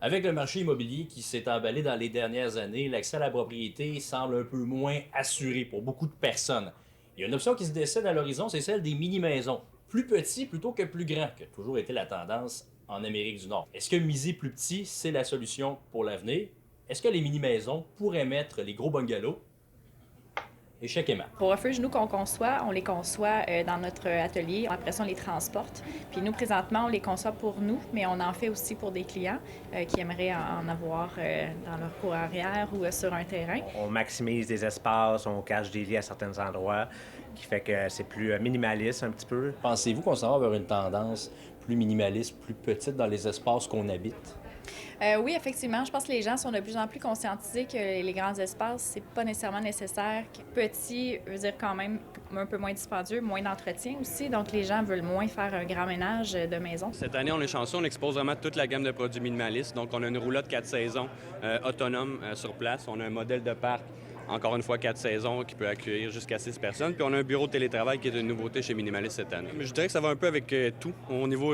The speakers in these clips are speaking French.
Avec le marché immobilier qui s'est emballé dans les dernières années, l'accès à la propriété semble un peu moins assuré pour beaucoup de personnes. Il y a une option qui se dessine à l'horizon, c'est celle des mini-maisons. Plus petits plutôt que plus grands, qui a toujours été la tendance en Amérique du Nord. Est-ce que miser plus petit, c'est la solution pour l'avenir? Est-ce que les mini-maisons pourraient mettre les gros bungalows? Échec et mat. Pour Refuge, nous, qu'on conçoit, on les conçoit dans notre atelier. Après ça, on les transporte. Puis nous, présentement, on les conçoit pour nous, mais on en fait aussi pour des clients qui aimeraient en avoir dans leur cour arrière ou sur un terrain. On maximise des espaces, on cache des lits à certains endroits, qui fait que c'est plus minimaliste un petit peu. Pensez-vous qu'on s'en va vers une tendance plus minimaliste, plus petite dans les espaces qu'on habite? Oui, effectivement, je pense que les gens sont de plus en plus conscientisés que les grands espaces, c'est pas nécessairement nécessaire. Petit veut dire quand même un peu moins dispendieux, moins d'entretien aussi. Donc, les gens veulent moins faire un grand ménage de maison. Cette année, on est chanceux, on expose vraiment toute la gamme de produits minimalistes. Donc, on a une roulotte 4 saisons autonome sur place. On a un modèle de parc, encore une fois, 4 saisons qui peut accueillir jusqu'à 6 personnes. Puis, on a un bureau de télétravail qui est une nouveauté chez Minimalist cette année. Je dirais que ça va un peu avec tout.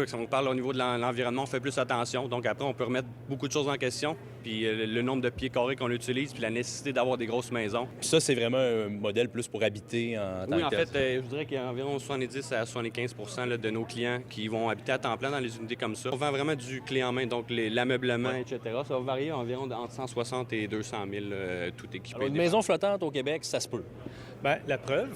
Si on parle au niveau de l'environnement, on fait plus attention. Donc, après, on peut remettre beaucoup de choses en question. Puis, le nombre de pieds carrés qu'on utilise, puis la nécessité d'avoir des grosses maisons. Puis ça, c'est vraiment un modèle plus pour habiter en tant Oui, que en tel. fait, je dirais qu'il y a environ 70 à 75 là, de nos clients qui vont habiter à temps plein dans les unités comme ça. On vend vraiment du clé en main, donc l'ameublement, etc. Ça va varier environ entre 160 et 200 000, tout équipé. Alors, une maison flottante au Québec, ça se peut. Bien, la preuve,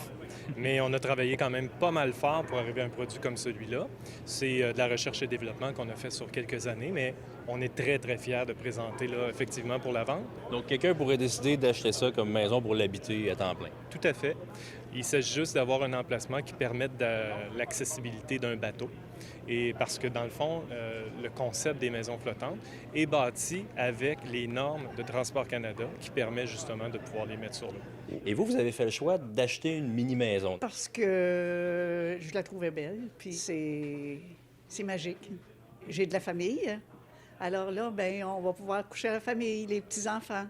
mais on a travaillé quand même pas mal fort pour arriver à un produit comme celui-là. C'est de la recherche et développement qu'on a fait sur quelques années, mais on est très, très fiers de présenter là, effectivement pour la vente. Donc, quelqu'un pourrait décider d'acheter ça comme maison pour l'habiter à temps plein. Tout à fait. Il s'agit juste d'avoir un emplacement qui permette l'accessibilité d'un bateau. Et parce que, dans le fond, le concept des maisons flottantes est bâti avec les normes de Transport Canada qui permet justement de pouvoir les mettre sur l'eau. Et vous avez fait le choix d'acheter une mini-maison. Parce que je la trouvais belle, puis c'est magique. J'ai de la famille, alors là, ben on va pouvoir coucher à la famille, les petits-enfants.